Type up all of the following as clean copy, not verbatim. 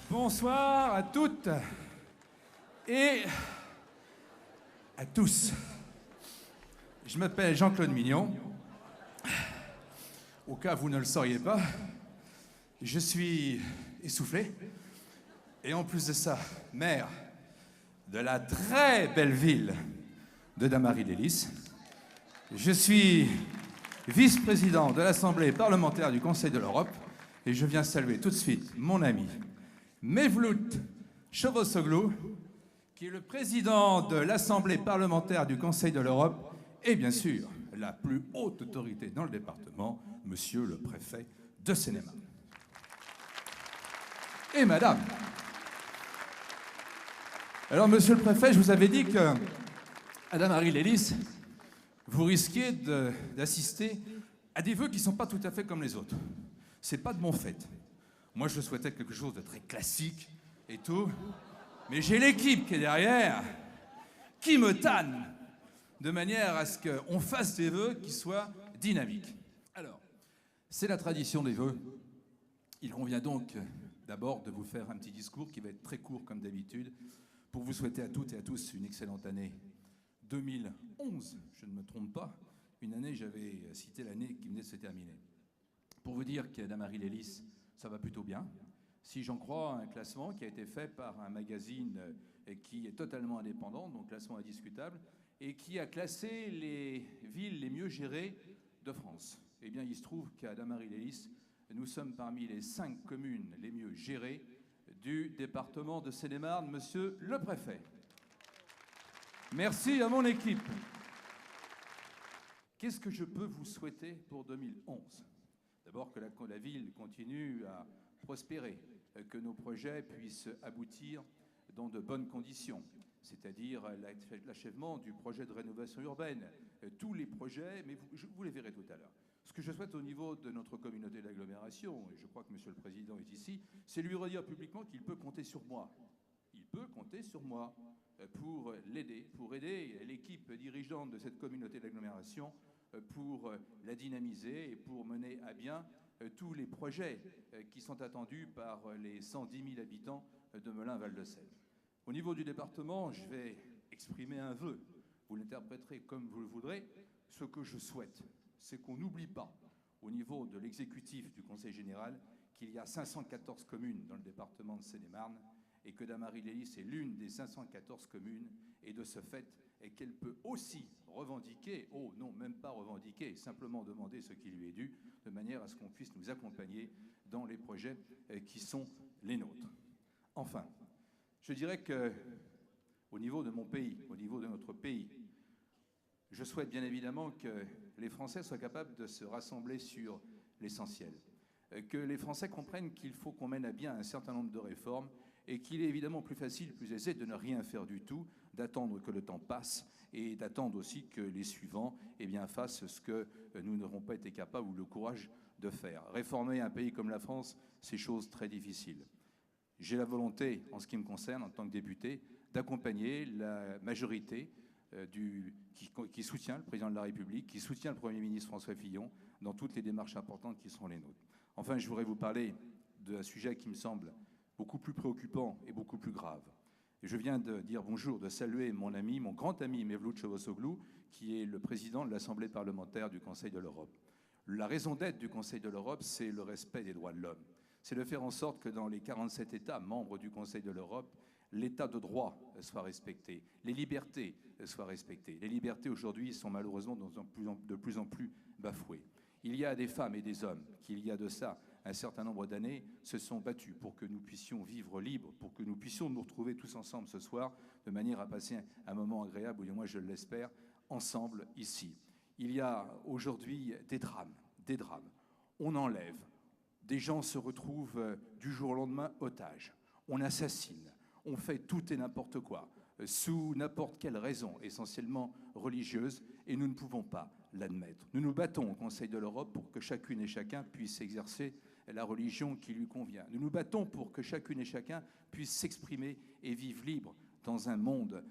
Bonsoir à toutes et à tous. Je m'appelle Jean-Claude Mignon. Au cas où vous ne le sauriez pas, je suis essoufflé. Et en plus de ça, maire de la très belle ville de Damary-lès-Lys. Je suis vice-président de l'Assemblée parlementaire du Conseil de l'Europe et je viens saluer tout de suite mon ami Mevlut Cavusoglu, qui est le président de l'Assemblée parlementaire du Conseil de l'Europe et bien sûr la plus haute autorité dans le département, monsieur le préfet de Seine-et-Marne. Et madame. Alors monsieur le préfet, je vous avais dit que à Damary-lès-Lys, vous risquiez d'assister à des vœux qui ne sont pas tout à fait comme les autres. C'est pas de mon fait. Moi, je souhaitais quelque chose de très classique et tout. Mais j'ai l'équipe qui est derrière, qui me tanne, de manière à ce qu'on fasse des vœux qui soient dynamiques. Alors, c'est la tradition des vœux. Il convient donc d'abord de vous faire un petit discours qui va être très court comme d'habitude, pour vous souhaiter à toutes et à tous une excellente année 2011, je ne me trompe pas. Une année, j'avais cité l'année qui venait de se terminer. Pour vous dire qu'à Damary-lès-Lys, ça va plutôt bien. Si j'en crois un classement qui a été fait par un magazine qui est totalement indépendant, donc classement indiscutable, et qui a classé les villes les mieux gérées de France. Eh bien, il se trouve qu'à Damary-lès-Lys, nous sommes parmi les 5 communes les mieux gérées du département de Seine-et-Marne, monsieur le préfet. Merci à mon équipe. Qu'est-ce que je peux vous souhaiter pour 2011 ? D'abord que la ville continue à prospérer, que nos projets puissent aboutir dans de bonnes conditions, c'est-à-dire l'achèvement du projet de rénovation urbaine, tous les projets, mais vous les verrez tout à l'heure. Ce que je souhaite au niveau de notre communauté d'agglomération, et je crois que monsieur le président est ici, c'est lui redire publiquement qu'il peut compter sur moi. Il peut compter sur moi pour l'aider, pour aider l'équipe dirigeante de cette communauté d'agglomération pour la dynamiser et pour mener à bien tous les projets qui sont attendus par les 110 000 habitants de Melun-Val-de-Seine. Au niveau du département, je vais exprimer un vœu. Vous l'interpréterez comme vous le voudrez. Ce que je souhaite, c'est qu'on n'oublie pas, au niveau de l'exécutif du Conseil général, qu'il y a 514 communes dans le département de Seine-et-Marne et que Damary-lès-Lys est l'une des 514 communes et de ce fait, qu'elle peut aussi revendiquer, oh non, même pas revendiquer, simplement demander ce qui lui est dû, de manière à ce qu'on puisse nous accompagner dans les projets qui sont les nôtres. Enfin, je dirais qu'au niveau de mon pays, au niveau de notre pays, je souhaite bien évidemment que les Français soient capables de se rassembler sur l'essentiel, que les Français comprennent qu'il faut qu'on mène à bien un certain nombre de réformes et qu'il est évidemment plus facile, plus aisé de ne rien faire du tout, d'attendre que le temps passe et d'attendre aussi que les suivants fassent ce que nous n'aurons pas été capables ou le courage de faire. Réformer un pays comme la France, c'est chose très difficile. J'ai la volonté, en ce qui me concerne, en tant que député, d'accompagner la majorité qui soutient le président de la République, qui soutient le Premier ministre François Fillon dans toutes les démarches importantes qui seront les nôtres. Enfin, je voudrais vous parler d'un sujet qui me semble beaucoup plus préoccupant et beaucoup plus grave. Et je viens de dire bonjour, de saluer mon ami, mon grand ami Mevlut Cavusoglu, qui est le président de l'Assemblée parlementaire du Conseil de l'Europe. La raison d'être du Conseil de l'Europe, c'est le respect des droits de l'homme. C'est de faire en sorte que dans les 47 États membres du Conseil de l'Europe, l'état de droit soit respecté, les libertés soient respectées. Les libertés aujourd'hui sont malheureusement de plus en plus bafouées. Il y a des femmes et des hommes qui, il y a de ça un certain nombre d'années, se sont battus pour que nous puissions vivre libres, pour que nous puissions nous retrouver tous ensemble ce soir, de manière à passer un moment agréable, ou du moins je l'espère, ensemble ici. Il y a aujourd'hui des drames. On enlève, des gens se retrouvent du jour au lendemain otages, on assassine, on fait tout et n'importe quoi, sous n'importe quelle raison, essentiellement religieuse, et nous ne pouvons pas l'admettre. Nous nous battons au Conseil de l'Europe pour que chacune et chacun puisse exercer la religion qui lui convient. Nous nous battons pour que chacune et chacun puisse s'exprimer et vivre libre dans un monde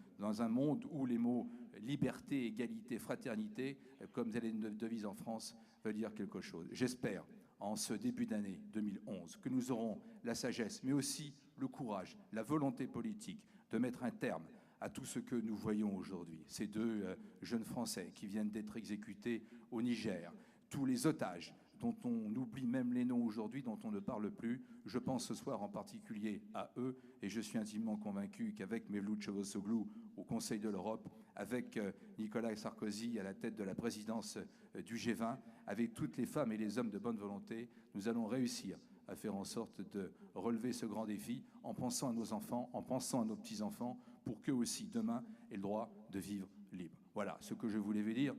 où les mots liberté, égalité, fraternité, comme elle est une devise en France, veulent dire quelque chose. J'espère, en ce début d'année 2011, que nous aurons la sagesse, mais aussi le courage, la volonté politique de mettre un terme à tout ce que nous voyons aujourd'hui. Ces deux jeunes Français qui viennent d'être exécutés au Niger, tous les otages dont on oublie même les noms aujourd'hui, dont on ne parle plus. Je pense ce soir en particulier à eux, et je suis intimement convaincu qu'avec Mevlut Çavuşoğlu au Conseil de l'Europe, avec Nicolas Sarkozy à la tête de la présidence du G20, avec toutes les femmes et les hommes de bonne volonté, nous allons réussir à faire en sorte de relever ce grand défi en pensant à nos enfants, en pensant à nos petits-enfants, pour qu'eux aussi, demain, aient le droit de vivre libre. Voilà ce que je voulais vous dire.